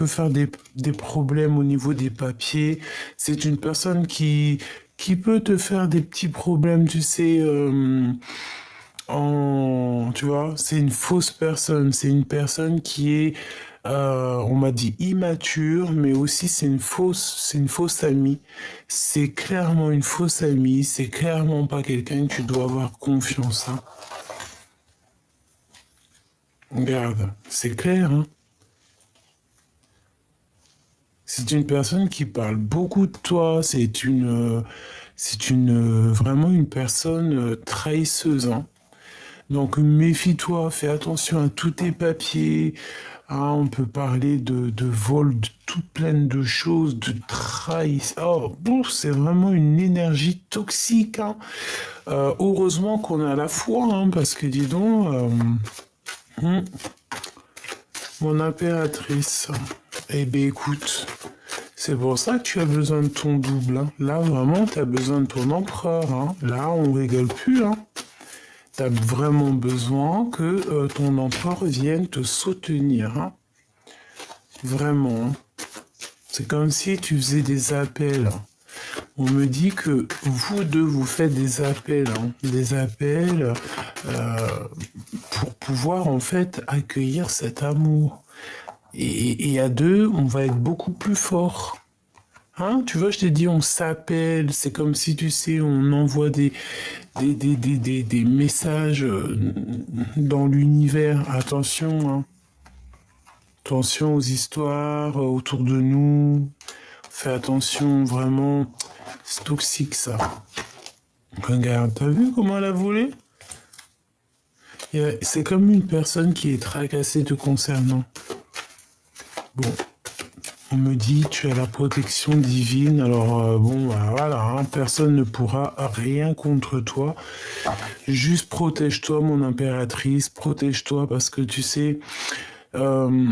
peut faire des problèmes au niveau des papiers. C'est une personne qui peut te faire des petits problèmes, tu sais, tu vois, c'est une fausse personne. C'est une personne qui est, on m'a dit immature, mais aussi c'est une fausse amie. C'est clairement une fausse amie. C'est clairement pas quelqu'un que tu dois avoir confiance, hein. Regarde, c'est clair, hein. C'est une personne qui parle beaucoup de toi. Vraiment une personne trahisseuse, hein. Donc méfie-toi, fais attention à tous tes papiers. Ah, on peut parler de vol, de toutes pleines de choses, de trahison. Oh, bon, c'est vraiment une énergie toxique, hein. Heureusement qu'on a la foi, hein, parce que dis donc, hum, mon impératrice. Eh bien écoute, c'est pour ça que tu as besoin de ton double, hein. Là, vraiment, tu as besoin de ton empereur, hein. Là, on rigole plus, hein. Tu as vraiment besoin que ton empereur vienne te soutenir, hein. Vraiment, hein. C'est comme si tu faisais des appels. On me dit que vous deux, vous faites des appels, hein. Des appels pour pouvoir en fait accueillir cet amour. Et à deux, on va être beaucoup plus fort. Hein, tu vois, je t'ai dit, on s'appelle, c'est comme si, tu sais, on envoie des messages dans l'univers. Attention, hein. Attention aux histoires autour de nous. Fais attention, vraiment. C'est toxique, ça. Regarde, t'as vu comment elle a volé? C'est comme une personne qui est tracassée te concernant. Bon, on me dit tu as la protection divine, alors bon, bah, voilà, hein, personne ne pourra rien contre toi. Juste protège-toi, mon impératrice, protège-toi parce que tu sais, euh,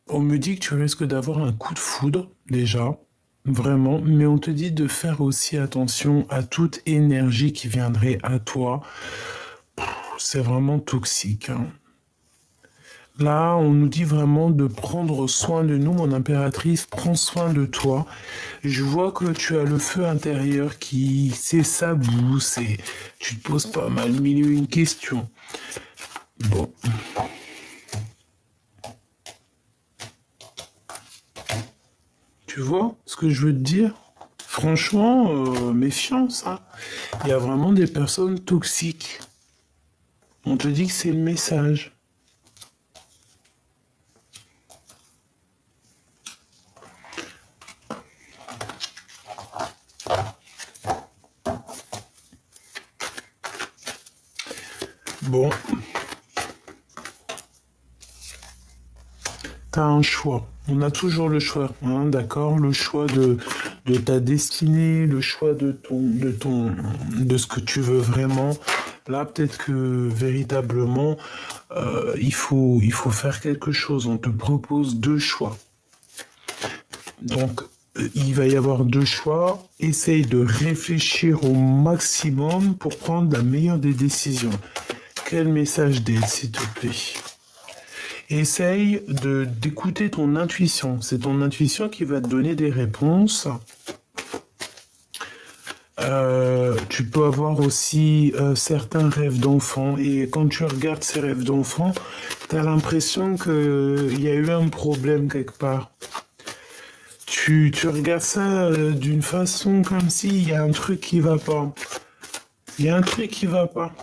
on me dit que tu risques d'avoir un coup de foudre déjà, vraiment, mais on te dit de faire aussi attention à toute énergie qui viendrait à toi. C'est vraiment toxique, hein. Là, on nous dit vraiment de prendre soin de nous, mon impératrice, prends soin de toi. Je vois que tu as le feu intérieur qui s'éclabousse et tu te poses pas mal mille et une questions. Bon, tu vois ce que je veux te dire? Franchement, méfiance, hein. Il y a vraiment des personnes toxiques. On te dit que c'est le message. Bon, t'as un choix. On a toujours le choix, hein, d'accord? Le choix de ta destinée, le choix de ce que tu veux vraiment. Là, peut-être que véritablement, il faut faire quelque chose. On te propose deux choix. Donc, il va y avoir deux choix. Essaye de réfléchir au maximum pour prendre la meilleure des décisions. Quel message d'aide, s'il te plaît? Essaye d'écouter ton intuition. C'est ton intuition qui va te donner des réponses. Tu peux avoir aussi certains rêves d'enfant. Et quand tu regardes ces rêves d'enfant, tu as l'impression qu'il y a eu un problème quelque part. Tu regardes ça d'une façon comme s'il y a un truc qui va pas. Il y a un truc qui va pas.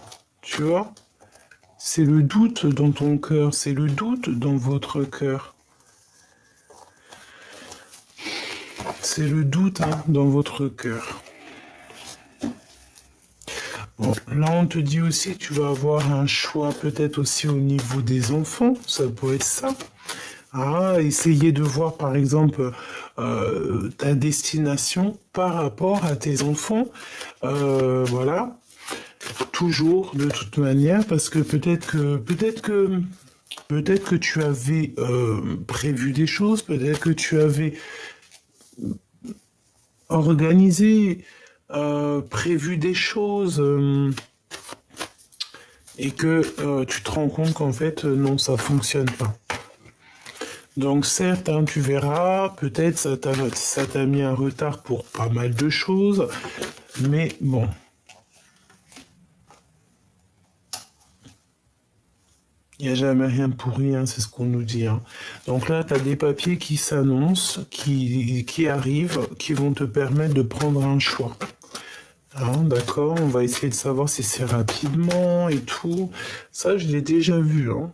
Tu vois? C'est le doute dans ton cœur, c'est le doute dans votre cœur. C'est le doute, hein, dans votre cœur. Bon, là, on te dit aussi que tu vas avoir un choix peut-être aussi au niveau des enfants. Ça peut être ça. Ah, essayer de voir par exemple ta destination par rapport à tes enfants. Voilà. Toujours de toute manière, parce que peut-être que tu avais prévu des choses, peut-être que tu avais organisé, prévu des choses, et que tu te rends compte qu'en fait non, ça fonctionne pas. Donc certes, hein, tu verras, peut-être ça t'a mis un retard pour pas mal de choses, mais bon, il n'y a jamais rien pour rien, c'est ce qu'on nous dit, hein. Donc là, tu as des papiers qui s'annoncent, qui arrivent, qui vont te permettre de prendre un choix. Hein, d'accord, on va essayer de savoir si c'est rapidement et tout. Ça, je l'ai déjà vu, hein.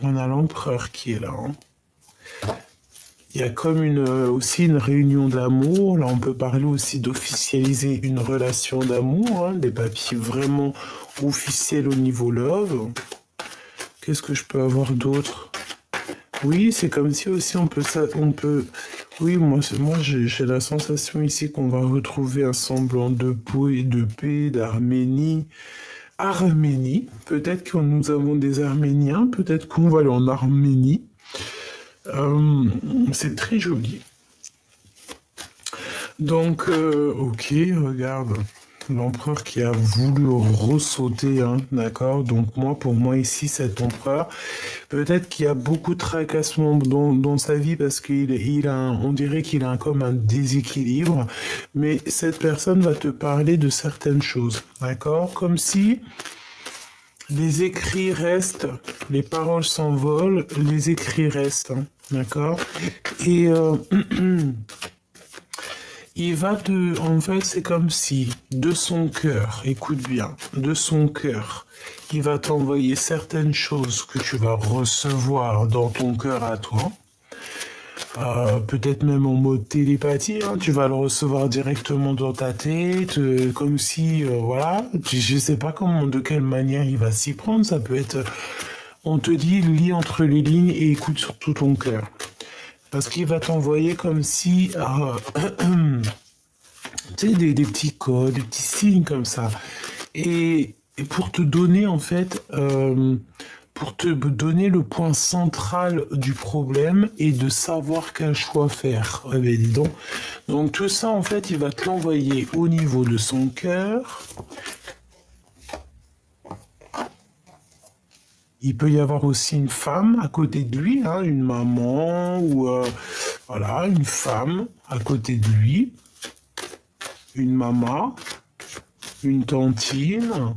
On a l'empereur qui est là, hein. Il y a comme aussi une réunion d'amour. Là, on peut parler aussi d'officialiser une relation d'amour, hein, des papiers vraiment officiels au niveau love. Qu'est-ce que je peux avoir d'autre? Oui, c'est comme si aussi on peut. Oui, moi j'ai la sensation ici qu'on va retrouver un semblant de paix, d'Arménie. Arménie, peut-être que nous avons des Arméniens, peut-être qu'on va aller en Arménie. C'est très joli. Donc, ok, regarde, l'empereur qui a voulu ressauter, hein, d'accord? Donc moi, pour moi ici, cet empereur, peut-être qu'il y a beaucoup de tracassements dans sa vie parce on dirait qu'il a comme un déséquilibre, mais cette personne va te parler de certaines choses, d'accord? Comme si les écrits restent, les paroles s'envolent, les écrits restent, hein, d'accord? Et en fait, c'est comme si, de son cœur, écoute bien, de son cœur, il va t'envoyer certaines choses que tu vas recevoir dans ton cœur à toi. Peut-être même en mode télépathie, hein, tu vas le recevoir directement dans ta tête, comme si, voilà, je sais pas de quelle manière il va s'y prendre, ça peut être, on te dit, lis entre les lignes et écoute surtout ton cœur. Parce qu'il va t'envoyer comme si, tu sais, des petits codes, des petits signes comme ça. Et pour te donner, en fait, pour te donner le point central du problème et de savoir quel choix faire. Eh ben, dis donc. Donc tout ça, en fait, il va te l'envoyer au niveau de son cœur. Il peut y avoir aussi une femme à côté de lui, hein, une maman ou voilà, une femme à côté de lui, une maman, une tantine.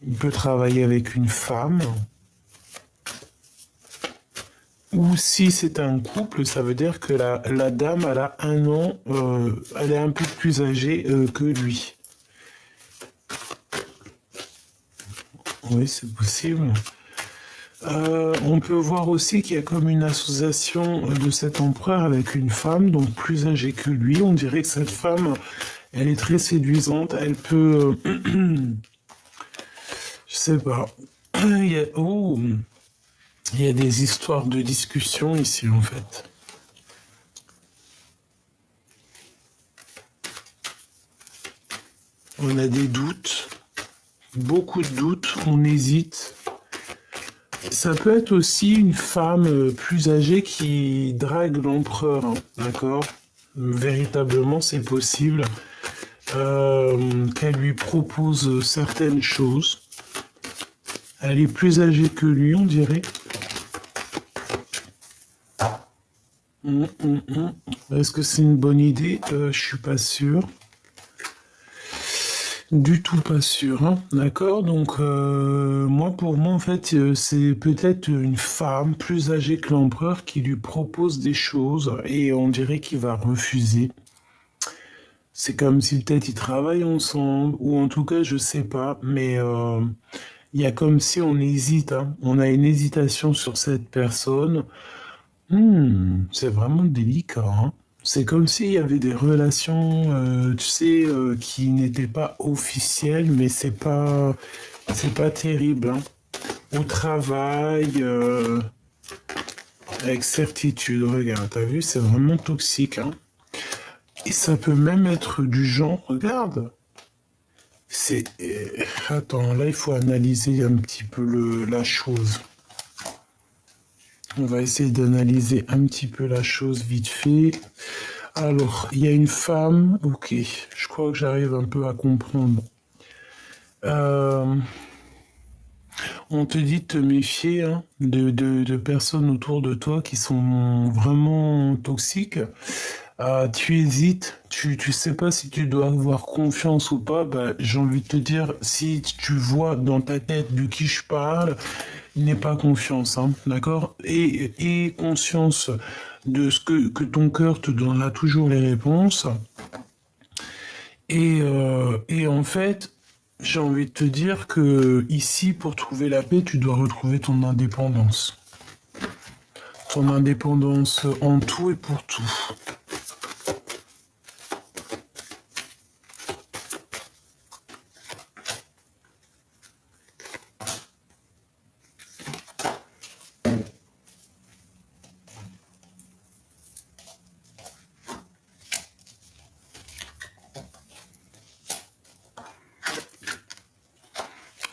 Il peut travailler avec une femme. Ou si c'est un couple, ça veut dire que la dame, elle a 1 an, elle est un peu plus âgée que lui. Oui, c'est possible. On peut voir aussi qu'il y a comme une association de cet empereur avec une femme, donc plus âgée que lui. On dirait que cette femme, elle est très séduisante. Elle peut... je sais pas. Oh, il y a des histoires de discussion ici, en fait. On a des doutes, beaucoup de doutes, on hésite. Ça peut être aussi une femme plus âgée qui drague l'empereur, hein, d'accord? Véritablement, c'est possible qu'elle lui propose certaines choses. Elle est plus âgée que lui, on dirait. Est-ce que c'est une bonne idée? Je suis pas sûr. Du tout pas sûr, hein. D'accord? Donc, pour moi, en fait, c'est peut-être une femme plus âgée que l'empereur qui lui propose des choses et on dirait qu'il va refuser. C'est comme si peut-être ils travaillent ensemble, ou en tout cas, je sais pas, mais il y a comme si on hésite, hein. On a une hésitation sur cette personne. C'est vraiment délicat, hein. C'est comme s'il y avait des relations, tu sais, qui n'étaient pas officielles, mais c'est pas terrible, hein. Au travail, avec certitude, regarde, t'as vu, c'est vraiment toxique, hein. Et ça peut même être du genre, regarde, attends, là, il faut analyser un petit peu la chose. On va essayer d'analyser un petit peu la chose vite fait. Alors, il y a une femme, ok, je crois que j'arrive un peu à comprendre. Euh, on te dit de te méfier hein, de personnes autour de toi qui sont vraiment toxiques. Tu hésites, tu sais pas si tu dois avoir confiance ou pas. Bah, j'ai envie de te dire, si tu vois dans ta tête de qui je parle, n'aie pas confiance, hein, d'accord? Et conscience de ce que ton cœur te donnera toujours les réponses. Et en fait, j'ai envie de te dire que ici, pour trouver la paix, tu dois retrouver ton indépendance. Ton indépendance en tout et pour tout.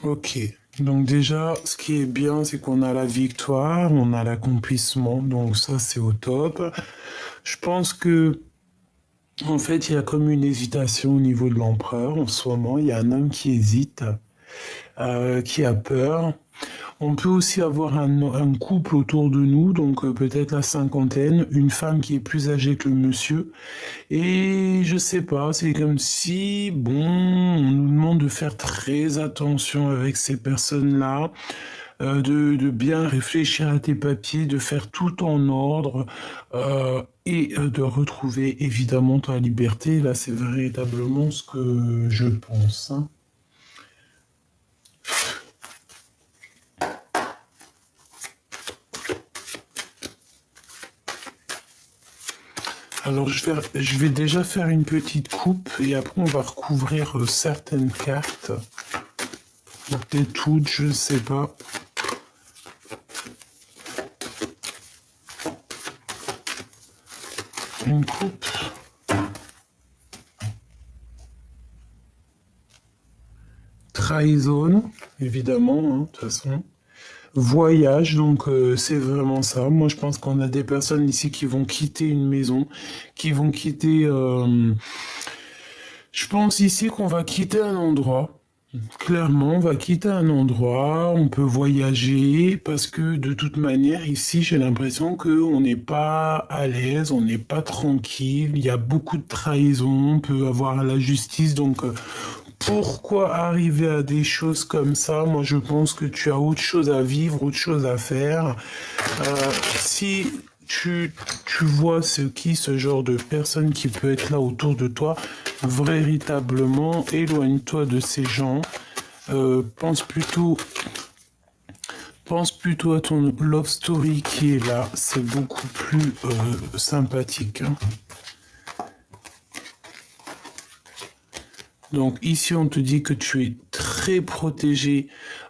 Ok. Donc déjà, ce qui est bien, c'est qu'on a la victoire, on a l'accomplissement, donc ça c'est au top. Je pense que en fait, il y a comme une hésitation au niveau de l'empereur en ce moment. Il y a un homme qui hésite, qui a peur. On peut aussi avoir un couple autour de nous, donc peut-être la cinquantaine, une femme qui est plus âgée que le monsieur. Et je sais pas, c'est comme si, bon, on nous demande de faire très attention avec ces personnes-là, de bien réfléchir à tes papiers, de faire tout en ordre et de retrouver évidemment ta liberté. Là, c'est véritablement ce que je pense, hein. Alors, je vais déjà faire une petite coupe et après, on va recouvrir certaines cartes. Peut-être toutes, je ne sais pas. Une coupe. Trahison, évidemment, hein, de toute façon. Voyage, donc c'est vraiment ça. Moi, je pense qu'on a des personnes ici qui vont quitter une maison, qui vont quitter... je pense ici qu'on va quitter un endroit. Clairement, on va quitter un endroit, on peut voyager, parce que de toute manière, ici, j'ai l'impression qu'on n'est pas à l'aise, on n'est pas tranquille, il y a beaucoup de trahison, on peut avoir la justice, donc pourquoi arriver à des choses comme ça? Moi, je pense que tu as autre chose à vivre, autre chose à faire. Si tu vois ce genre de personne qui peut être là autour de toi, véritablement, éloigne-toi de ces gens. Euh, pense plutôt, pense plutôt à ton love story qui est là. C'est beaucoup plus sympathique, hein. Donc ici, on te dit que tu es très protégé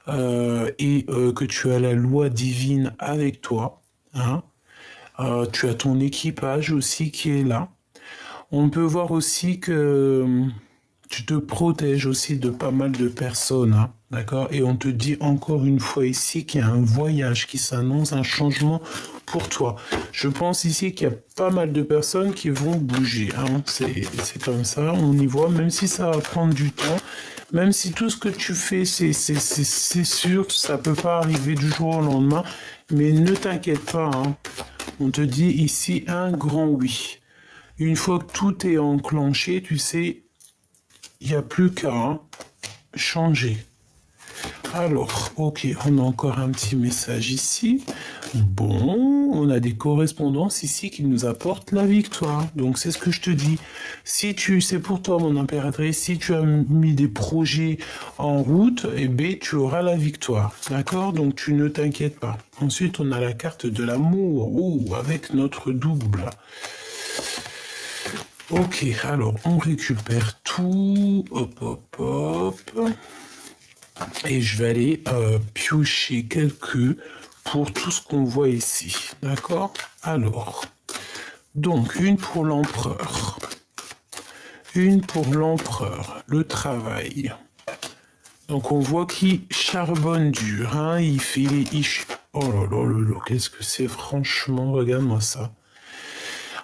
et que tu as la loi divine avec toi, hein. Tu as ton équipage aussi qui est là. On peut voir aussi que tu te protèges aussi de pas mal de personnes, hein, d'accord? Et on te dit encore une fois ici qu'il y a un voyage qui s'annonce, un changement pour toi. Je pense ici qu'il y a pas mal de personnes qui vont bouger, hein. C'est comme ça, on y voit, même si ça va prendre du temps, même si tout ce que tu fais, c'est sûr, ça peut pas arriver du jour au lendemain, mais ne t'inquiète pas, hein. On te dit ici un grand oui. Une fois que tout est enclenché, tu sais, il n'y a plus qu'à changer. Alors, ok, on a encore un petit message ici. Bon, on a des correspondances ici qui nous apportent la victoire. Donc c'est ce que je te dis. Si c'est pour toi, mon impératrice, si tu as mis des projets en route, eh bien, tu auras la victoire. D'accord? Donc tu ne t'inquiètes pas. Ensuite, on a la carte de l'amour. Oh, avec notre double. Ok, alors on récupère tout. Hop, hop, hop. Et je vais aller piocher quelques pour tout ce qu'on voit ici. D'accord? Alors, donc une pour l'empereur. Une pour l'empereur. Le travail. Donc on voit qu'il charbonne dur. Hein, il fait les... Oh là là là là, qu'est-ce que c'est franchement, regarde-moi ça.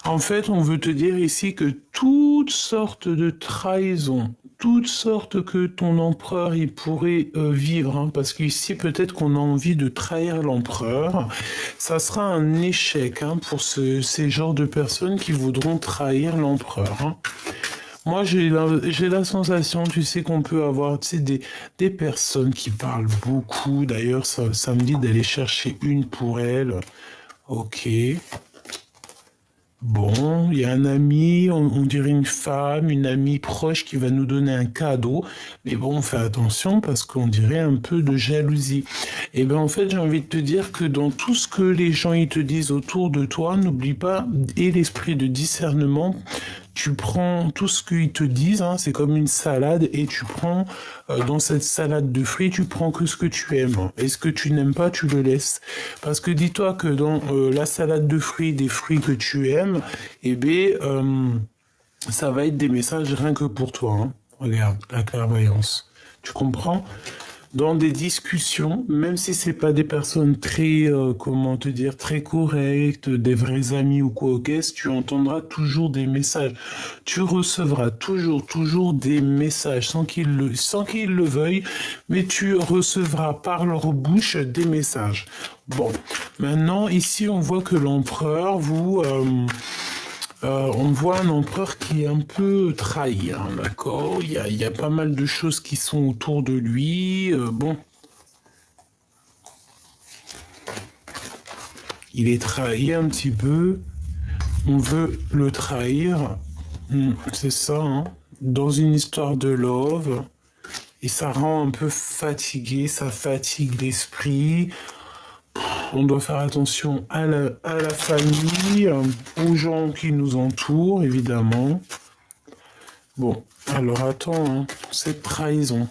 En fait, on veut te dire ici que toutes sortes de trahisons, toutes sortes que ton empereur il pourrait vivre, hein, parce qu'ici peut-être qu'on a envie de trahir l'empereur, ça sera un échec hein, pour ces genres de personnes qui voudront trahir l'empereur. Hein. Moi, j'ai la sensation, tu sais, qu'on peut avoir, tu sais, des personnes qui parlent beaucoup. D'ailleurs, ça me dit d'aller chercher une pour elle. Ok. Bon, il y a un ami, on dirait une femme, une amie proche qui va nous donner un cadeau. Mais bon, fais attention parce qu'on dirait un peu de jalousie. Et ben en fait, j'ai envie de te dire que dans tout ce que les gens ils te disent autour de toi, n'oublie pas, et l'esprit de discernement, tu prends tout ce qu'ils te disent, hein, c'est comme une salade, et tu prends, dans cette salade de fruits, tu prends que ce que tu aimes. Et ce que tu n'aimes pas, tu le laisses. Parce que dis-toi que dans la salade de fruits, des fruits que tu aimes, eh bien, ça va être des messages rien que pour toi. Hein. Regarde, la clairvoyance. Tu comprends? Dans des discussions, même si c'est pas des personnes très, comment te dire, très correctes, des vrais amis ou quoi, qu'est-ce, tu entendras toujours des messages. Tu recevras toujours des messages sans qu'ils le veuillent, mais tu recevras par leur bouche des messages. Bon, maintenant ici on voit que l'empereur on voit un empereur qui est un peu trahi, hein, d'accord? Il y a pas mal de choses qui sont autour de lui. Bon, il est trahi un petit peu. On veut le trahir. C'est ça, hein? Dans une histoire de love. Et ça rend un peu fatigué, ça fatigue l'esprit. On doit faire attention à la famille, aux gens qui nous entourent, évidemment. Bon, alors attends, hein, cette trahison.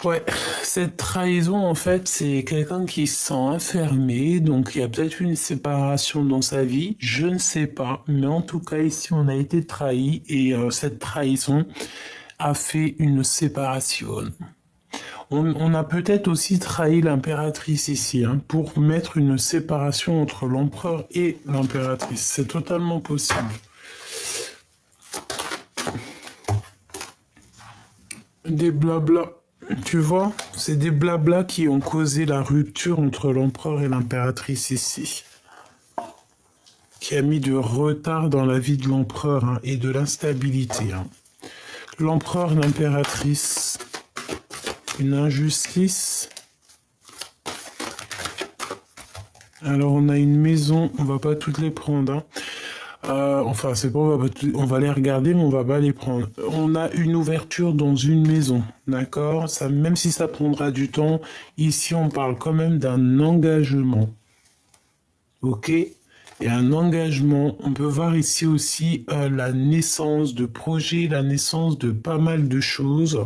Ouais, cette trahison, en fait, c'est quelqu'un qui se sent enfermé, donc il y a peut-être une séparation dans sa vie, je ne sais pas, mais en tout cas, ici, on a été trahi et cette trahison a fait une séparation. On a peut-être aussi trahi l'impératrice ici, hein, pour mettre une séparation entre l'empereur et l'impératrice. C'est totalement possible. Des blabla. Tu vois, c'est des blabla qui ont causé la rupture entre l'empereur et l'impératrice ici. Qui a mis de retard dans la vie de l'empereur hein, et de l'instabilité. Hein. L'empereur, l'impératrice, une injustice. Alors on a une maison, on va pas toutes les prendre. Hein. Enfin, c'est pas, on va les regarder, mais on va pas les prendre. On a une ouverture dans une maison, d'accord? Ça, même si ça prendra du temps, ici on parle quand même d'un engagement, ok? Et un engagement, on peut voir ici aussi la naissance de projets, la naissance de pas mal de choses.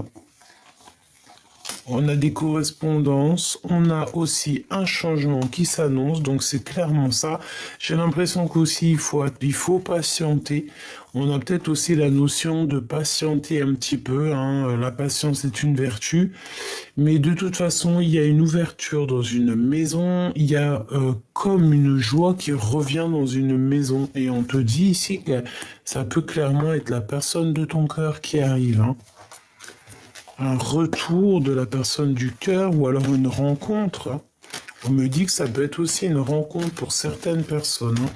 On a des correspondances, on a aussi un changement qui s'annonce, donc c'est clairement ça. J'ai l'impression qu'aussi il faut patienter. On a peut-être aussi la notion de patienter un petit peu, hein. La patience est une vertu, mais de toute façon il y a une ouverture dans une maison, il y a comme une joie qui revient dans une maison, et on te dit ici que ça peut clairement être la personne de ton cœur qui arrive, hein. Un retour de la personne du cœur ou alors une rencontre. On me dit que ça peut être aussi une rencontre pour certaines personnes. Hein.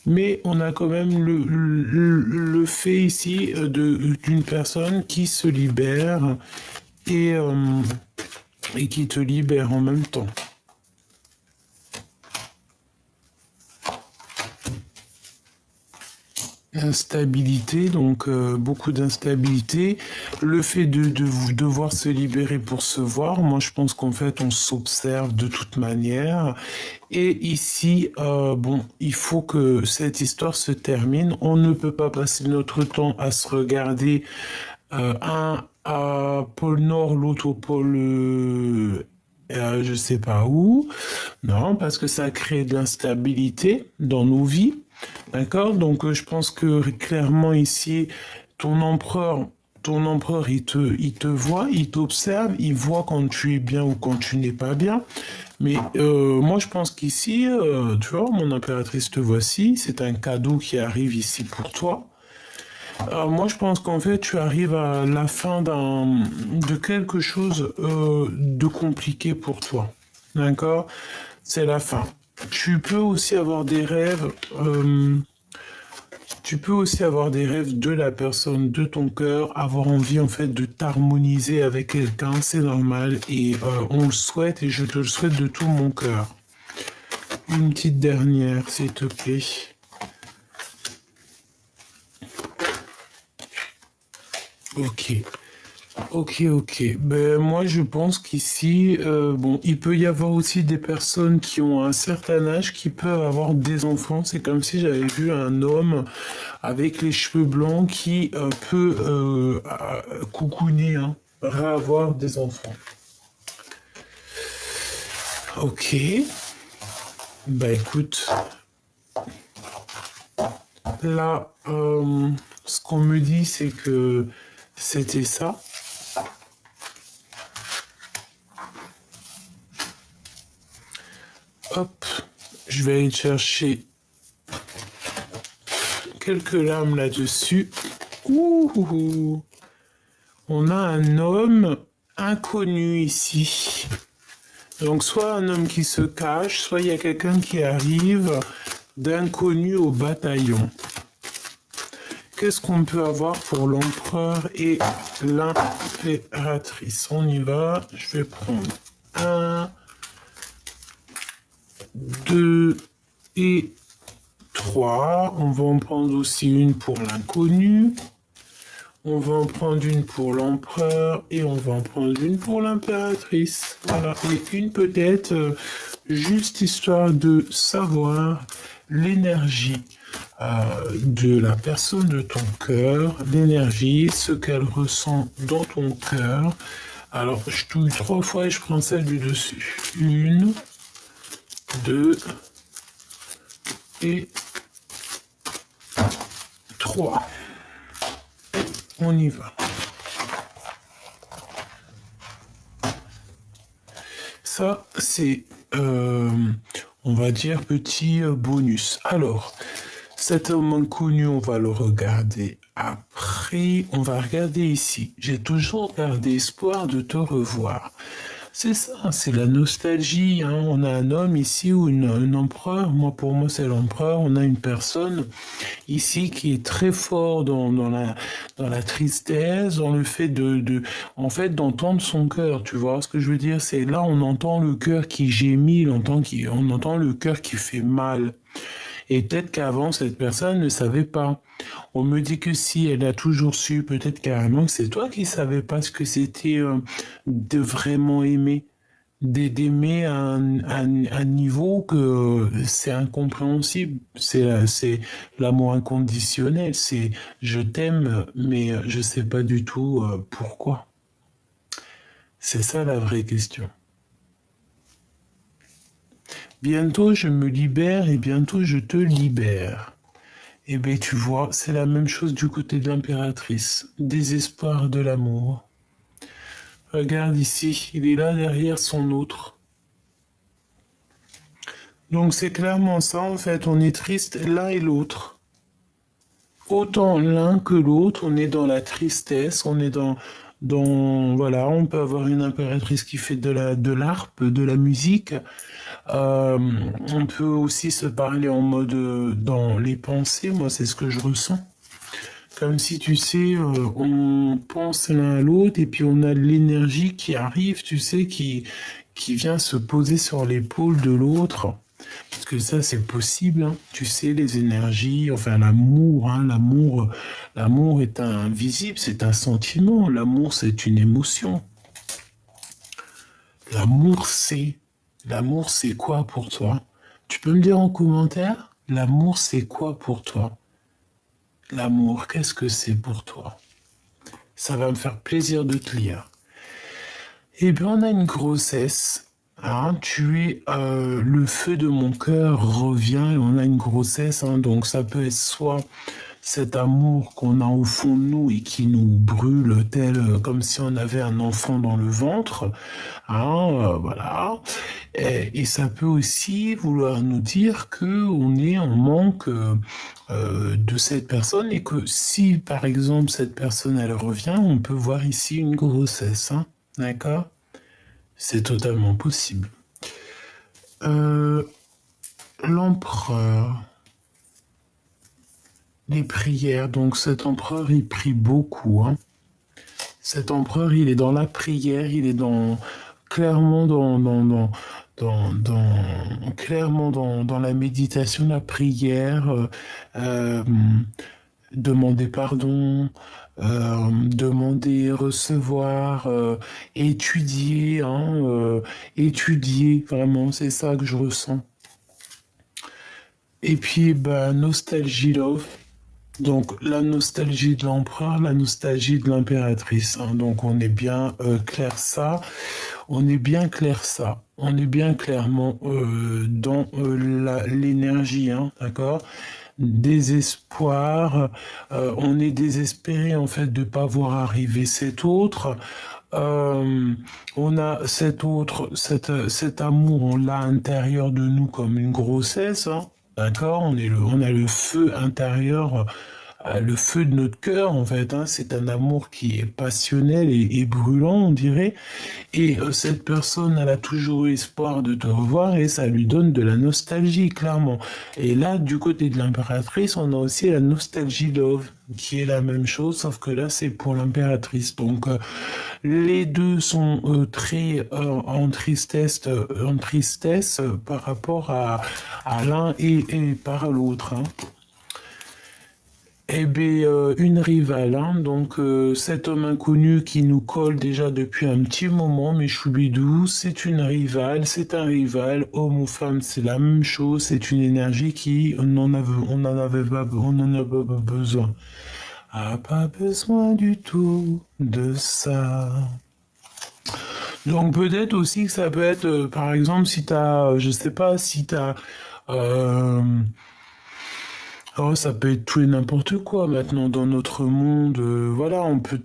Mais on a quand même le fait ici d'une personne qui se libère et qui te libère en même temps. Instabilité, donc beaucoup d'instabilité. Le fait de devoir se libérer pour se voir, moi je pense qu'en fait on s'observe de toute manière. Et ici, bon, il faut que cette histoire se termine. On ne peut pas passer notre temps à se regarder un à pôle Nord, l'autre au pôle je sais pas où. Non, parce que ça crée de l'instabilité dans nos vies. D'accord? Donc je pense que clairement ici, ton empereur, ton empereur, il te voit, il t'observe, il voit quand tu es bien ou quand tu n'es pas bien. Mais moi, je pense qu'ici, tu vois, mon impératrice, te voici, c'est un cadeau qui arrive ici pour toi. Moi, je pense qu'en fait, tu arrives à la fin de quelque chose de compliqué pour toi. D'accord? C'est la fin. Tu peux aussi avoir des rêves. Tu peux aussi avoir des rêves de la personne, de ton cœur, avoir envie en fait de t'harmoniser avec quelqu'un, c'est normal et on le souhaite et je te le souhaite de tout mon cœur. Une petite dernière, s'il te plaît. Ok. Ok. Ben, moi, je pense qu'ici, bon, il peut y avoir aussi des personnes qui ont un certain âge qui peuvent avoir des enfants. C'est comme si j'avais vu un homme avec les cheveux blancs qui peut coucouner, hein, avoir des enfants. Ok. Bah écoute, là, ce qu'on me dit, c'est que c'était ça. Hop, je vais aller chercher quelques lames là-dessus. Ouh, on a un homme inconnu ici. Donc soit un homme qui se cache, soit il y a quelqu'un qui arrive d'inconnu au bataillon. Qu'est-ce qu'on peut avoir pour l'empereur et l'impératrice? On y va, je vais prendre 1, 2 et 3. On va en prendre aussi une pour l'inconnu. On va en prendre une pour l'empereur et on va en prendre une pour l'impératrice. Voilà, et une peut-être, juste histoire de savoir l'énergie de la personne de ton cœur, l'énergie, ce qu'elle ressent dans ton cœur. Alors, je touille 3 fois et je prends celle du dessus. 1, 2 et 3. On y va. Ça, c'est, on va dire, petit bonus. Alors, cet homme inconnu, on va le regarder après. On va regarder ici. J'ai toujours gardé espoir de te revoir. C'est ça, c'est la nostalgie, hein. On a un homme ici ou un empereur. Moi, pour moi, c'est l'empereur. On a une personne ici qui est très fort dans la tristesse, dans le fait en fait, d'entendre son cœur. Tu vois ce que je veux dire? C'est là, on entend le cœur qui gémit, on entend le cœur qui fait mal. Et peut-être qu'avant, cette personne ne savait pas. On me dit que si elle a toujours su, peut-être carrément que c'est toi qui savais pas ce que c'était de vraiment aimer. D'aimer à un niveau que c'est incompréhensible. C'est l'amour inconditionnel. C'est je t'aime, mais je sais pas du tout pourquoi. C'est ça la vraie question. Bientôt je me libère et bientôt je te libère. Eh bien, tu vois, c'est la même chose du côté de l'impératrice. Désespoir de l'amour. Regarde ici, il est là derrière son autre. Donc c'est clairement ça, en fait, on est triste l'un et l'autre. Autant l'un que l'autre, on est dans la tristesse, on est voilà, on peut avoir une impératrice qui fait de l'harpe, de la musique. Euh, on peut aussi se parler en mode dans les pensées, moi c'est ce que je ressens. Comme si, tu sais, on pense l'un à l'autre et puis on a l'énergie qui arrive, tu sais, qui vient se poser sur l'épaule de l'autre. Parce que ça, c'est possible, hein. Tu sais, les énergies, enfin l'amour, hein, l'amour est invisible, c'est un sentiment. L'amour, c'est une émotion. L'amour, c'est quoi pour toi? Tu peux me dire en commentaire, l'amour, c'est quoi pour toi? L'amour, qu'est-ce que c'est pour toi? Ça va me faire plaisir de te lire. Eh bien, on a une grossesse. Hein, le feu de mon cœur revient et on a une grossesse. Hein, donc, ça peut être soit cet amour qu'on a au fond de nous et qui nous brûle tel comme si on avait un enfant dans le ventre, hein, voilà. Et ça peut aussi vouloir nous dire que on est en manque de cette personne et que si par exemple cette personne elle revient, on peut voir ici une grossesse, hein, d'accord? C'est totalement possible. Euh, L'empereur, les prières. Donc cet empereur, il prie beaucoup, hein. Cet empereur, il est dans la prière, il est dans clairement clairement dans la méditation, la prière, euh, demander pardon, demander, recevoir, étudier, hein, étudier, vraiment, c'est ça que je ressens. Et puis, bah, nostalgie love. Donc, la nostalgie de l'empereur, la nostalgie de l'impératrice, hein. Donc, on est bien clair ça. On est bien clair ça. On est bien clairement dans l'énergie, hein, d'accord? Désespoir. On est désespéré en fait de ne pas voir arriver cet autre. Euh, on a cet amour, on l'a à l'intérieur de nous comme une grossesse, hein, d'accord? On a le feu intérieur, le feu de notre cœur en fait, hein. C'est un amour qui est passionnel et brûlant, on dirait. Et cette personne, elle a toujours eu espoir de te revoir et ça lui donne de la nostalgie, clairement. Et là, du côté de l'impératrice, on a aussi la nostalgie love, qui est la même chose, sauf que là, c'est pour l'impératrice. Donc, les deux sont très en tristesse par rapport à l'un et par l'autre, hein. Eh bien, une rivale, hein, donc cet homme inconnu qui nous colle déjà depuis un petit moment, mais Choubidou, c'est une rivale, c'est un rival, homme ou femme, c'est la même chose, c'est une énergie qui, on en avait pas, on en a pas besoin. A pas besoin du tout de ça. Donc peut-être aussi que ça peut être, par exemple, si t'as, je sais pas, si t'as euh, oh, ça peut être tout et n'importe quoi maintenant dans notre monde. Voilà, on peut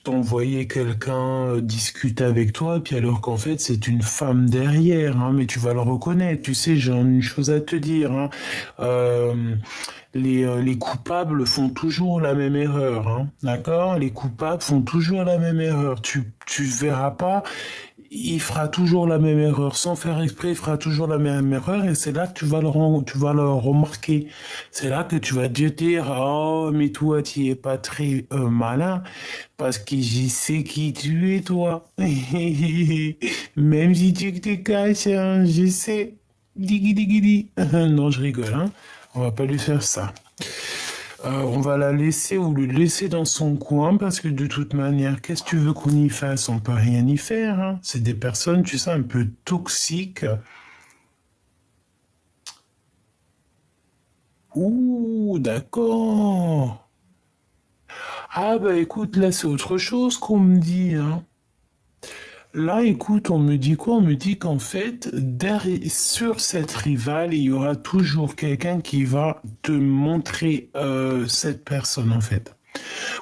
t'envoyer quelqu'un discuter avec toi, puis alors qu'en fait c'est une femme derrière, hein, mais tu vas le reconnaître. Tu sais, j'ai une chose à te dire, hein. Euh, les coupables font toujours la même erreur, hein, d'accord? Les coupables font toujours la même erreur. Tu verras pas, il fera toujours la même erreur. Sans faire exprès, il fera toujours la même erreur et c'est là que tu vas le remarquer. C'est là que tu vas te dire, oh, mais toi, tu es pas très malin parce que je sais qui tu es, toi. Même si tu te caches, hein, je sais. Diggy diggy di. Non, je rigole, hein. On va pas lui faire ça. On va la laisser ou le laisser dans son coin parce que de toute manière, qu'est-ce que tu veux qu'on y fasse? On peut rien y faire, hein. C'est des personnes, tu sais, un peu toxiques. Ouh, d'accord. Ah bah écoute, là c'est autre chose qu'on me dit, hein. Là, écoute, on me dit quoi? On me dit qu'en fait, sur cette rivale, il y aura toujours quelqu'un qui va te montrer cette personne, en fait.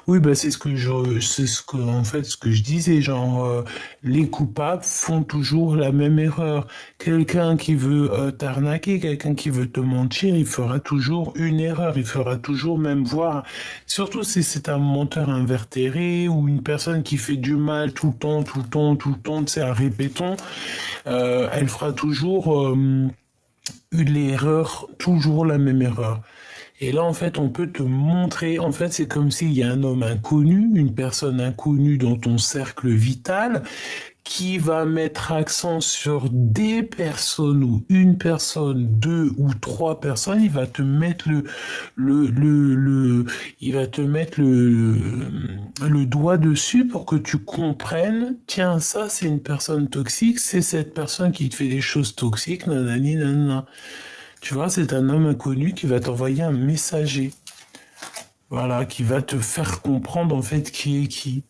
Oui, bah c'est ce que, en fait, ce que je disais, genre, les coupables font toujours la même erreur. Quelqu'un qui veut t'arnaquer, quelqu'un qui veut te mentir, il fera toujours une erreur, il fera toujours même voir, surtout si c'est un menteur invertéré ou une personne qui fait du mal tout le temps, tout le temps, tout le temps, tu sais, à répéton, elle fera toujours l'erreur, toujours la même erreur. Et là, en fait, on peut te montrer, en fait, c'est comme s'il y a un homme inconnu, une personne inconnue dans ton cercle vital, qui va mettre accent sur des personnes ou une personne, deux ou trois personnes, il va te mettre il va te mettre le doigt dessus pour que tu comprennes, tiens, ça, c'est une personne toxique, c'est cette personne qui te fait des choses toxiques, nanani, nanana. Tu vois, c'est un homme inconnu qui va t'envoyer un messager. Voilà, qui va te faire comprendre en fait qui est qui.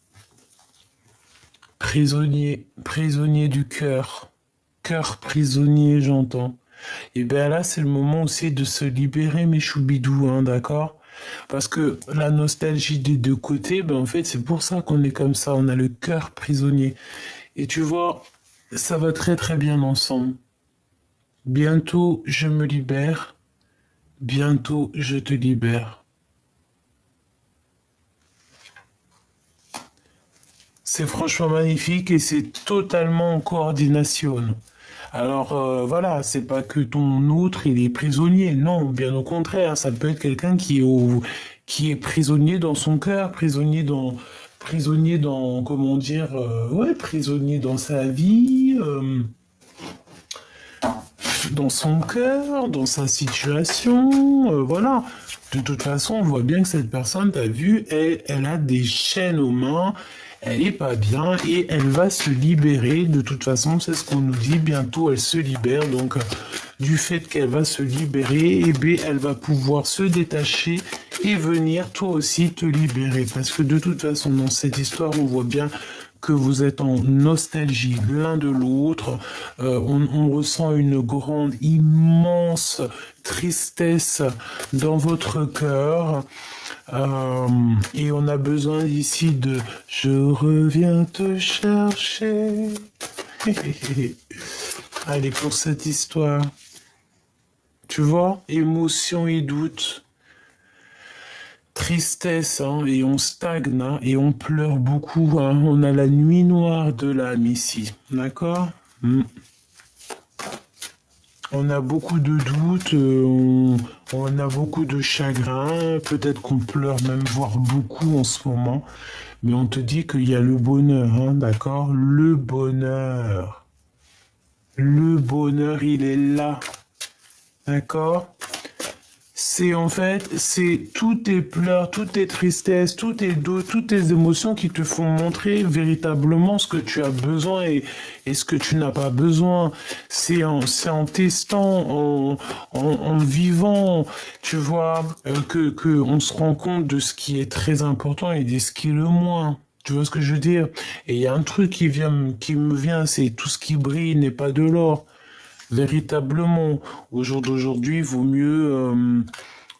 Prisonnier, prisonnier du cœur. Cœur prisonnier, j'entends. Et bien là, c'est le moment aussi de se libérer, mes choubidous, hein, d'accord? Parce que la nostalgie des deux côtés, ben en fait, c'est pour ça qu'on est comme ça. On a le cœur prisonnier. Et tu vois, ça va très très bien ensemble. Bientôt, je me libère. Bientôt, je te libère. C'est franchement magnifique et c'est totalement en coordination. Alors voilà, c'est pas que ton autre il est prisonnier, non, bien au contraire, ça peut être quelqu'un qui est prisonnier dans son cœur, prisonnier dans, comment dire, ouais, prisonnier dans sa vie, dans son cœur, dans sa situation, voilà. De toute façon, on voit bien que cette personne, t'as vu, elle a des chaînes aux mains, elle est pas bien et elle va se libérer. De toute façon, c'est ce qu'on nous dit. Bientôt, elle se libère. Donc, du fait qu'elle va se libérer, eh bien, elle va pouvoir se détacher et venir toi aussi te libérer. Parce que de toute façon, dans cette histoire, on voit bien que vous êtes en nostalgie l'un de l'autre. On ressent une grande, immense tristesse dans votre cœur. Et on a besoin ici de je reviens te chercher. Allez, pour cette histoire. Tu vois, émotion et doute. Tristesse, hein, et on stagne, hein, et on pleure beaucoup, hein. On a la nuit noire de l'âme ici, d'accord? On a beaucoup de doutes, on a beaucoup de chagrin, peut-être qu'on pleure même, voire beaucoup en ce moment, mais on te dit qu'il y a le bonheur, hein, d'accord? Le bonheur. Le bonheur, il est là, d'accord? C'est en fait, c'est tous tes pleurs, toutes tes tristesses, tous tes doutes, toutes tes émotions qui te font montrer véritablement ce que tu as besoin et ce que tu n'as pas besoin. C'est en testant, en vivant, tu vois, que on se rend compte de ce qui est très important et de ce qui est le moins. Tu vois ce que je veux dire? Et il y a un truc qui me vient, c'est tout ce qui brille n'est pas de l'or. Véritablement, au jour d'aujourd'hui, il vaut mieux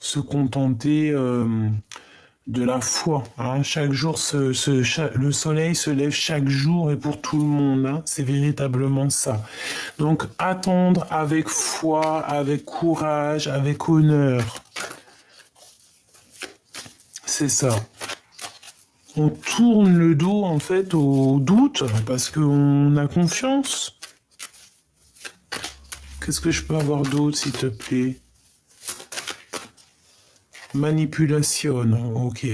se contenter de la foi, hein. Chaque jour, le soleil se lève chaque jour et pour tout le monde, hein. C'est véritablement ça. Donc, attendre avec foi, avec courage, avec honneur. C'est ça. On tourne le dos, en fait, au doute parce qu'on a confiance. Qu'est-ce que je peux avoir d'autre, s'il te plaît? Manipulation, ok.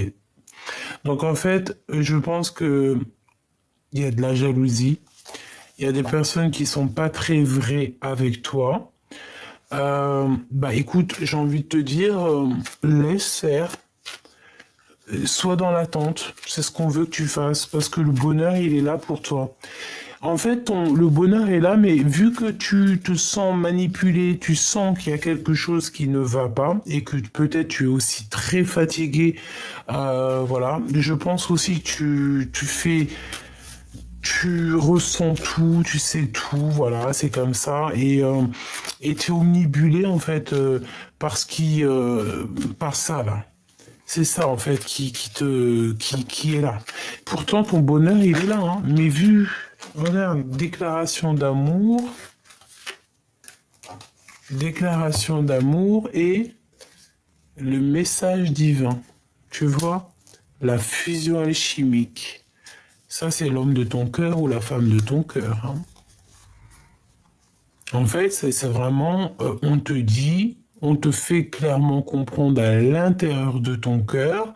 Donc en fait, je pense que il y a de la jalousie. Il y a des personnes qui sont pas très vraies avec toi. Bah écoute, j'ai envie de te dire, laisse faire. Sois dans l'attente. C'est ce qu'on veut que tu fasses parce que le bonheur, il est là pour toi. En fait, le bonheur est là, mais vu que tu te sens manipulé, tu sens qu'il y a quelque chose qui ne va pas et que peut-être tu es aussi très fatigué, voilà. Je pense aussi que tu ressens tout, tu sais tout, voilà, c'est comme ça et tu es omnibulé en fait par ça là. C'est ça en fait qui est là. Pourtant ton bonheur il est là, hein. Mais vu, regarde, déclaration d'amour et le message divin. Tu vois, la fusion alchimique. Ça c'est l'homme de ton cœur ou la femme de ton cœur, hein. En fait, c'est vraiment, on te dit, on te fait clairement comprendre à l'intérieur de ton cœur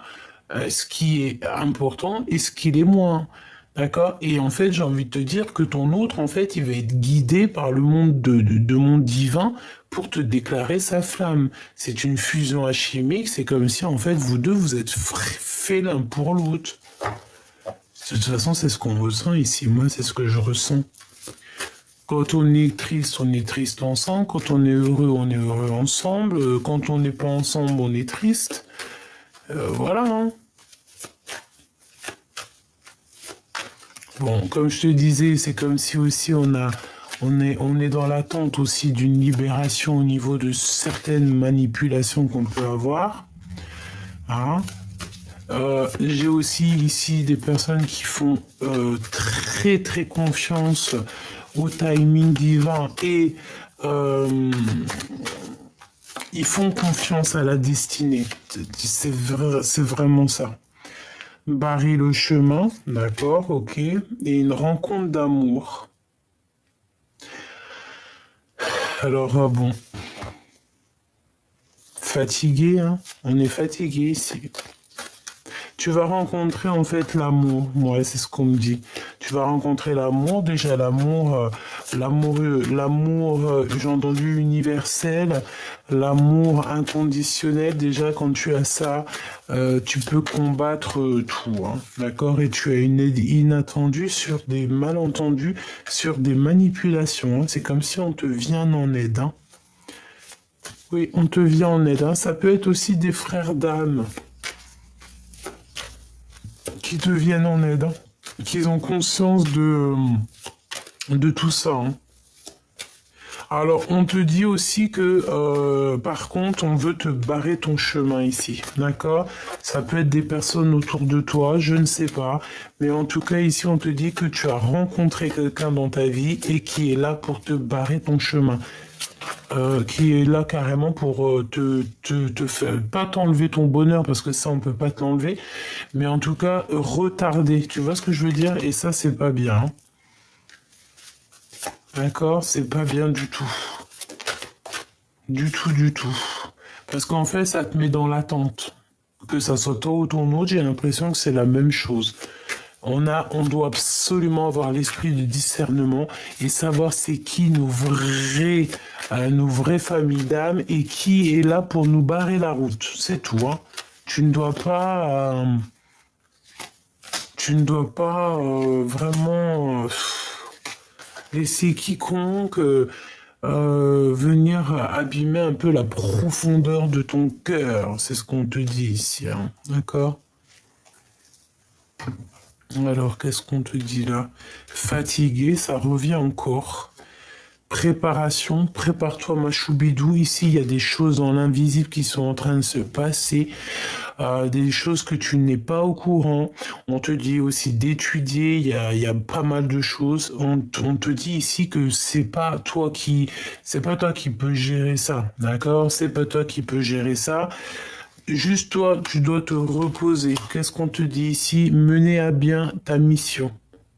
ce qui est important et ce qui l'est moins. D'accord? Et en fait, j'ai envie de te dire que ton autre, en fait, il va être guidé par le monde de monde divin pour te déclarer sa flamme. C'est une fusion alchimique, c'est comme si, en fait, vous deux, vous êtes faits l'un pour l'autre. De toute façon, c'est ce qu'on ressent ici. Moi, c'est ce que je ressens. Quand on est triste ensemble. Quand on est heureux ensemble. Quand on n'est pas ensemble, on est triste. Voilà, hein. Bon, comme je te disais, c'est comme si aussi on est dans l'attente aussi d'une libération au niveau de certaines manipulations qu'on peut avoir. Hein. J'ai aussi ici des personnes qui font très très confiance au timing divin et ils font confiance à la destinée. C'est vraiment ça. Barrer le chemin, d'accord, ok. Et une rencontre d'amour. Alors, bon, fatigué, hein. On est fatigué ici. Tu vas rencontrer en fait l'amour. Ouais, c'est ce qu'on me dit. Tu vas rencontrer l'amour. Déjà, j'ai entendu universel, l'amour inconditionnel. Déjà, quand tu as ça, tu peux combattre tout. Hein, d'accord? Et tu as une aide inattendue sur des malentendus, sur des manipulations. Hein. C'est comme si on te vient en aide. Hein. Oui, on te vient en aide. Hein. Ça peut être aussi des frères d'âme qui te viennent en aide, hein, qu'ils ont conscience de tout ça. Hein. Alors, on te dit aussi que, par contre, on veut te barrer ton chemin ici, d'accord? Ça peut être des personnes autour de toi, je ne sais pas, mais en tout cas, ici, on te dit que tu as rencontré quelqu'un dans ta vie et qui est là pour te barrer ton chemin. Qui est là carrément pour te faire, pas t'enlever ton bonheur, parce que ça, on peut pas te l'enlever, mais en tout cas, retarder. Tu vois ce que je veux dire? Et ça, c'est pas bien. Hein. D'accord? C'est pas bien du tout. Du tout, du tout. Parce qu'en fait, ça te met dans l'attente. Que ça soit toi ou ton autre, j'ai l'impression que c'est la même chose. On doit absolument avoir l'esprit de discernement et savoir c'est qui nos vraies familles d'âme et qui est là pour nous barrer la route. C'est tout. Hein. Tu ne dois pas vraiment laisser quiconque venir abîmer un peu la profondeur de ton cœur. C'est ce qu'on te dit ici. Hein. D'accord? Alors, qu'est-ce qu'on te dit là? Fatigué, ça revient encore. Préparation, prépare-toi ma choubidou. Ici, il y a des choses dans l'invisible qui sont en train de se passer. Des choses que tu n'es pas au courant. On te dit aussi d'étudier, il y a pas mal de choses. On te dit ici que c'est pas toi qui peux gérer ça, d'accord? C'est pas toi qui peux gérer ça. Juste toi, tu dois te reposer. Qu'est-ce qu'on te dit ici? Mener à bien ta mission.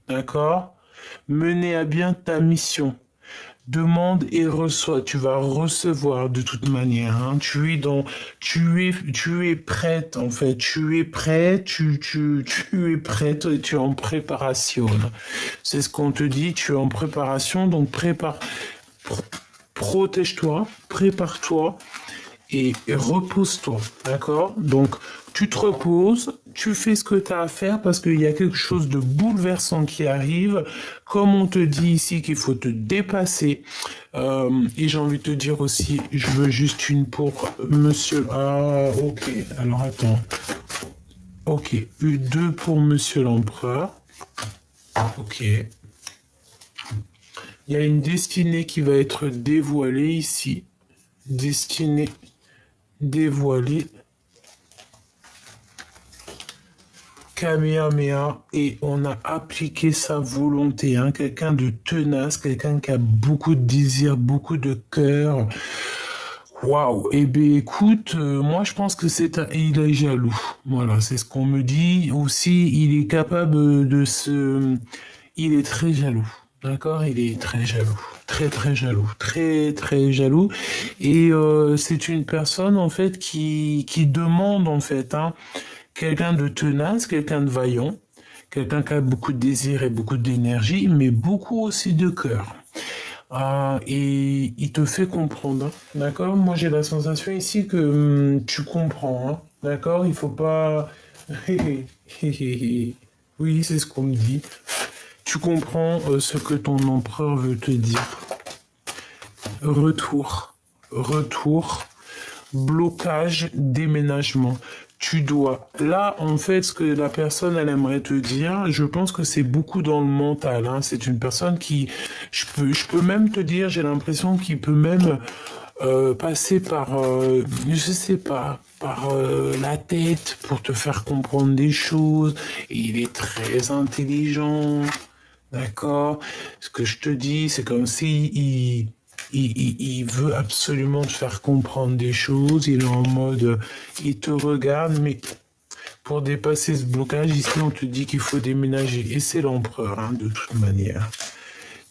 D'accord? Mener à bien ta mission. Demande et reçois. Tu vas recevoir de toute manière. Hein. Tu es prête en fait. Tu es prêt. Tu es prête et tu es en préparation. C'est ce qu'on te dit. Tu es en préparation. Donc protège-toi, prépare-toi et repose-toi, d'accord? Donc, tu te reposes, tu fais ce que tu as à faire parce qu'il y a quelque chose de bouleversant qui arrive. Comme on te dit ici qu'il faut te dépasser. Et j'ai envie de te dire aussi, je veux juste une pour monsieur... Ah, ok. Alors, attends. Ok. Deux pour monsieur l'empereur. Ok. Il y a une destinée qui va être dévoilée ici. Destinée dévoilée. Kamehameha, et on a appliqué sa volonté, hein, quelqu'un de tenace, quelqu'un qui a beaucoup de désir, beaucoup de cœur. Waouh! Eh bien, écoute, moi je pense que il est jaloux. Voilà, c'est ce qu'on me dit. Aussi, il est capable il est très jaloux. D'accord? Il est très jaloux. Très très jaloux. Très très jaloux. Et c'est une personne en fait qui demande en fait, hein, quelqu'un de tenace, quelqu'un de vaillant, quelqu'un qui a beaucoup de désir et beaucoup d'énergie, mais beaucoup aussi de cœur. Et il te fait comprendre, hein, d'accord? Moi j'ai la sensation ici que tu comprends, hein, d'accord? Il faut pas... Oui, c'est ce qu'on me dit. Tu comprends ce que ton empereur veut te dire. Retour, blocage, déménagement. Tu dois. Là, en fait, ce que la personne, elle aimerait te dire, je pense que c'est beaucoup dans le mental. Hein. C'est une personne qui, je peux même te dire, j'ai l'impression qu'il peut même passer par, je sais pas, par la tête pour te faire comprendre des choses. Et il est très intelligent, d'accord? Ce que je te dis, c'est comme si il veut absolument te faire comprendre des choses. Il est en mode, il te regarde, mais pour dépasser ce blocage, ici, on te dit qu'il faut déménager. Et c'est l'empereur, hein, de toute manière.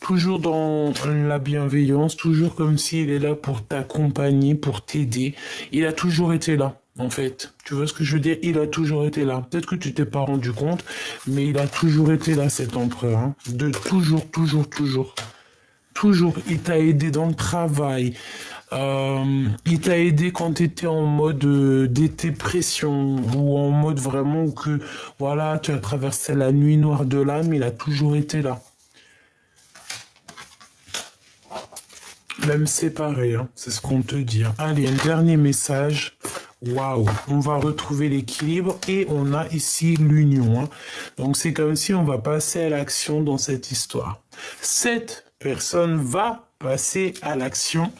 Toujours dans la bienveillance, toujours comme s'il est là pour t'accompagner, pour t'aider. Il a toujours été là, en fait. Tu vois ce que je veux dire? Il a toujours été là. Peut-être que tu t'es pas rendu compte, mais il a toujours été là, cet empereur. Hein. De toujours, toujours, toujours. Toujours. Il t'a aidé dans le travail. Il t'a aidé quand tu étais en mode dépression ou en mode vraiment que, voilà, tu as traversé la nuit noire de l'âme. Il a toujours été là. Même séparé, hein, c'est ce qu'on te dit. Hein. Allez, un dernier message. Waouh, on va retrouver l'équilibre et on a ici l'union. Hein. Donc c'est comme si on va passer à l'action dans cette histoire. Cette personne va passer à l'action.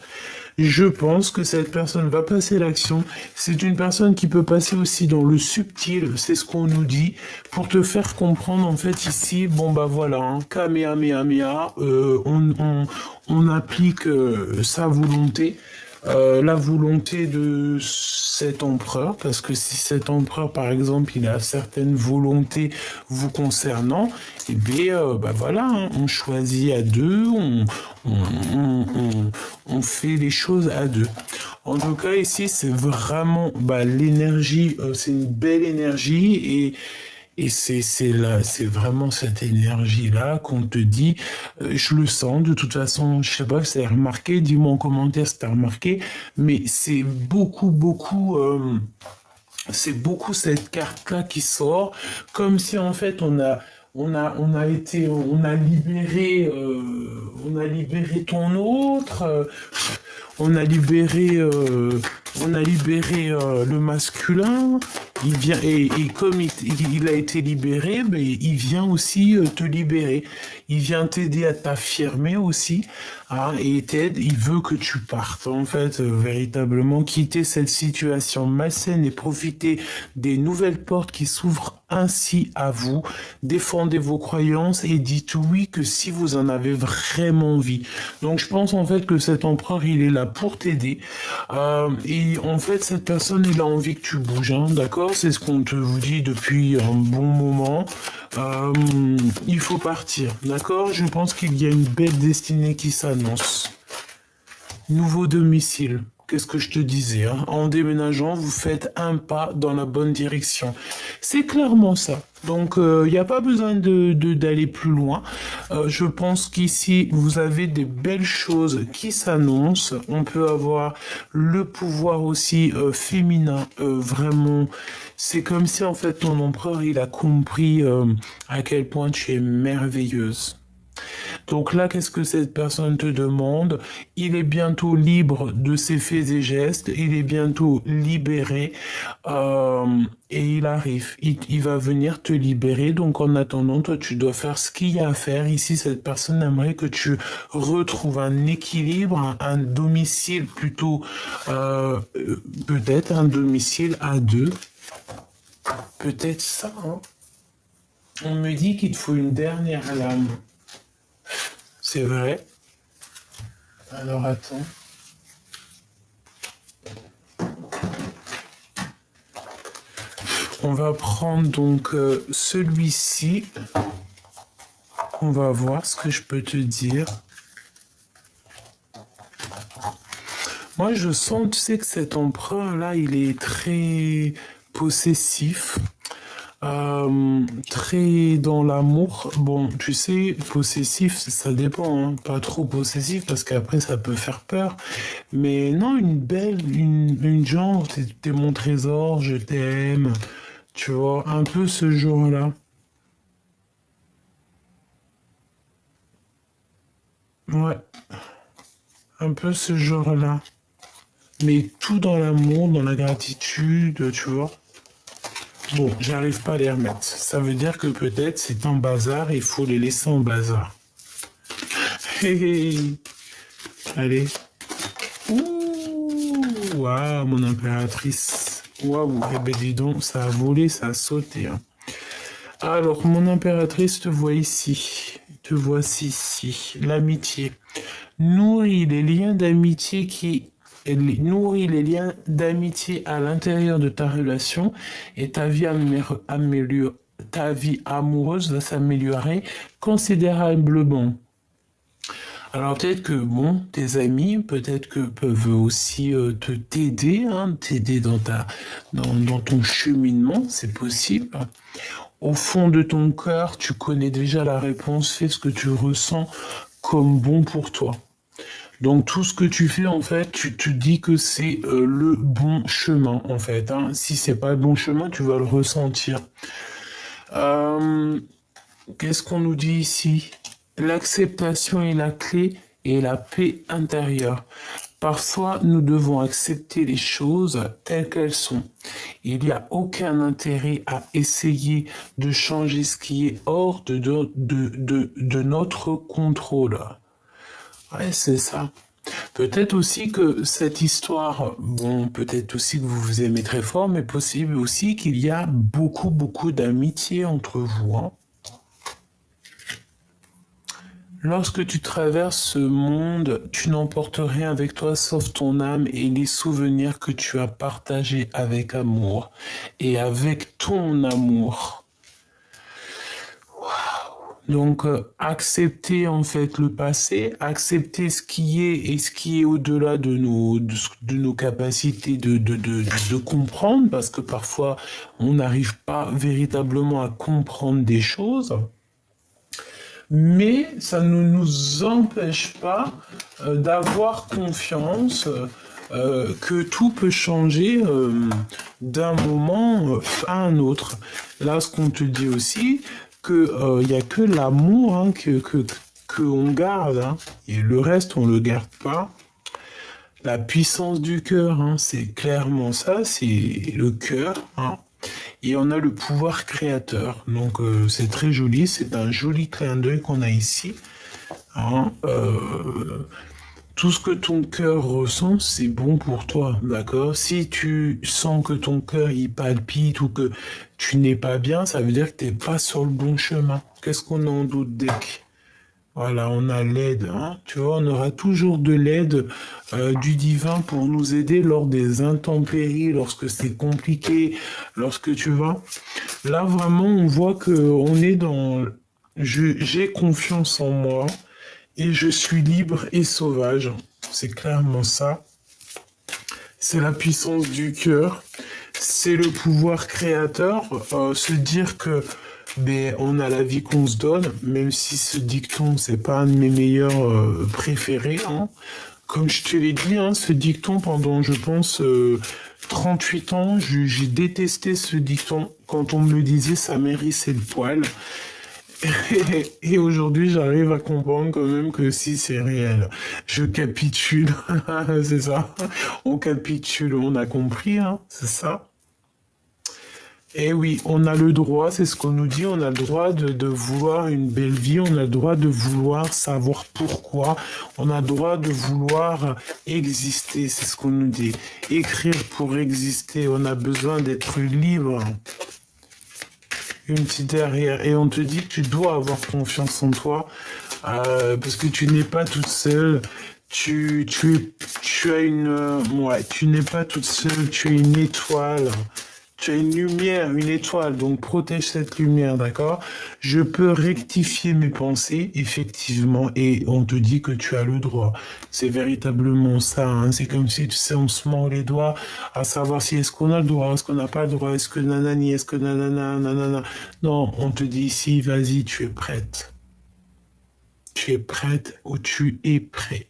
Je pense que cette personne va passer à l'action. C'est une personne qui peut passer aussi dans le subtil, c'est ce qu'on nous dit, pour te faire comprendre en fait ici, bon bah voilà, hein, Kamehameha, on applique sa volonté. La volonté de cet empereur, parce que si cet empereur, par exemple, il a certaines volontés vous concernant, eh bien, bah voilà, hein, on choisit à deux, on fait les choses à deux. En tout cas, ici, c'est vraiment bah, l'énergie, c'est une belle énergie et c'est vraiment cette énergie-là qu'on te dit, je le sens, de toute façon, je sais pas si t'as remarqué, dis-moi en commentaire si t'as remarqué, mais c'est beaucoup cette carte-là qui sort, comme si en fait on a libéré ton autre, on a libéré le masculin. Il vient et comme il a été libéré, ben, il vient aussi te libérer. Il vient t'aider à t'affirmer aussi, hein, et t'aide. Il veut que tu partes en fait véritablement quitter cette situation malsaine et profiter des nouvelles portes qui s'ouvrent ainsi à vous. Défendez vos croyances et dites oui que si vous en avez vraiment envie. Donc je pense en fait que cet empereur il est là pour t'aider. Et en fait cette personne il a envie que tu bouges, hein, d'accord? C'est ce qu'on te vous dit depuis un bon moment. Il faut partir, d'accord? Je pense qu'il y a une belle destinée qui s'annonce. Nouveau domicile. Qu'est-ce que je te disais, hein? En déménageant, vous faites un pas dans la bonne direction. C'est clairement ça. Donc, il n'y a pas besoin d'aller plus loin. Je pense qu'ici, vous avez des belles choses qui s'annoncent. On peut avoir le pouvoir aussi féminin. Vraiment, c'est comme si, en fait, ton empereur, il a compris à quel point tu es merveilleuse. Donc là, qu'est-ce que cette personne te demande? Il est bientôt libre de ses faits et gestes, il est bientôt libéré et il arrive. Il va venir te libérer. Donc en attendant, toi, tu dois faire ce qu'il y a à faire. Ici, cette personne aimerait que tu retrouves un équilibre, un domicile plutôt, peut-être un domicile à deux. Peut-être ça, hein. On me dit qu'il te faut une dernière lame. C'est vrai. Alors attends. On va prendre donc celui-ci. On va voir ce que je peux te dire. Moi, je sens, tu sais, que cet empereur-là, il est très possessif. Très dans l'amour. Bon, tu sais, possessif, ça dépend, hein. Pas trop possessif parce qu'après ça peut faire peur. Mais non, une genre, t'es mon trésor, je t'aime. Tu vois, un peu ce genre-là. Ouais, un peu ce genre-là. Mais tout dans l'amour, dans la gratitude, tu vois. Bon, j'arrive pas à les remettre. Ça veut dire que peut-être c'est un bazar, il faut les laisser en bazar. Hé hé. Allez. Ouh. Waouh, mon impératrice. Waouh, eh ben dis donc, ça a volé, ça a sauté, hein. Alors, mon impératrice te voit ici. Te voici ici. L'amitié. Nourris les liens d'amitié nourris les liens d'amitié à l'intérieur de ta relation et ta vie amoureuse va s'améliorer considérablement. Alors peut-être que bon, tes amis, peut-être que peuvent aussi t'aider, hein, t'aider dans ton cheminement, c'est possible. Au fond de ton cœur, tu connais déjà la réponse, fais ce que tu ressens comme bon pour toi. Donc tout ce que tu fais en fait, tu te dis que c'est le bon chemin en fait, hein. Si c'est pas le bon chemin, tu vas le ressentir. Euh, Qu'est-ce qu'on nous dit ici? L'acceptation est la clé et la paix intérieure. Parfois, nous devons accepter les choses telles qu'elles sont. Il n'y a aucun intérêt à essayer de changer ce qui est hors de notre contrôle. Ouais, c'est ça. Peut-être aussi que cette histoire, bon, peut-être aussi que vous vous aimez très fort, mais possible aussi qu'il y a beaucoup, beaucoup d'amitié entre vous, hein. Lorsque tu traverses ce monde, tu n'emportes rien avec toi sauf ton âme et les souvenirs que tu as partagés avec amour et avec ton amour. Donc, accepter en fait le passé, accepter ce qui est et ce qui est au-delà de nos capacités de comprendre, parce que parfois on n'arrive pas véritablement à comprendre des choses. Mais ça ne nous empêche pas d'avoir confiance que tout peut changer d'un moment à un autre. Là, ce qu'on te dit aussi, que il y a que l'amour hein, que on garde, hein, et le reste on le garde pas. La puissance du cœur, hein, c'est clairement ça, c'est le cœur, hein. Et on a le pouvoir créateur. Donc c'est très joli, c'est un joli clin d'œil qu'on a ici, hein. Tout ce que ton cœur ressent, c'est bon pour toi, d'accord? Si tu sens que ton cœur il palpite ou que tu n'es pas bien, ça veut dire que tu n'es pas sur le bon chemin. Qu'est-ce qu'on a en doute deck? Voilà, on a l'aide, hein. Tu vois, on aura toujours de l'aide du divin pour nous aider lors des intempéries, lorsque c'est compliqué, lorsque tu vas. Là, vraiment, on voit que on est dans... J'ai confiance en moi et je suis libre et sauvage. C'est clairement ça. C'est la puissance du cœur. C'est le pouvoir créateur. Se dire que on a la vie qu'on se donne, même si ce dicton, c'est pas un de mes meilleurs préférés, hein. Comme je te l'ai dit, hein, ce dicton, pendant, je pense, 38 ans, j'ai détesté ce dicton. Quand on me le disait, ça m'hérissait le poil. Et aujourd'hui, j'arrive à comprendre quand même que si c'est réel. Je capitule, c'est ça. On capitule, on a compris, hein, c'est ça. Eh oui, on a le droit, c'est ce qu'on nous dit, on a le droit de vouloir une belle vie, on a le droit de vouloir savoir pourquoi, on a le droit de vouloir exister, c'est ce qu'on nous dit. Écrire pour exister, on a besoin d'être libre. Une petite derrière. Et on te dit que tu dois avoir confiance en toi, parce que tu n'es pas toute seule. Tu as une... ouais, tu n'es pas toute seule, tu es une étoile. Tu as une lumière, une étoile, donc protège cette lumière, d'accord? Je peux rectifier mes pensées, effectivement, et on te dit que tu as le droit. C'est véritablement ça, hein. C'est comme si, tu sais, on se mord les doigts à savoir si est-ce qu'on a le droit, est-ce qu'on n'a pas le droit, est-ce que nanani, est-ce que nanana, nanana. Non, on te dit ici, vas-y, tu es prête. Tu es prête ou tu es prêt.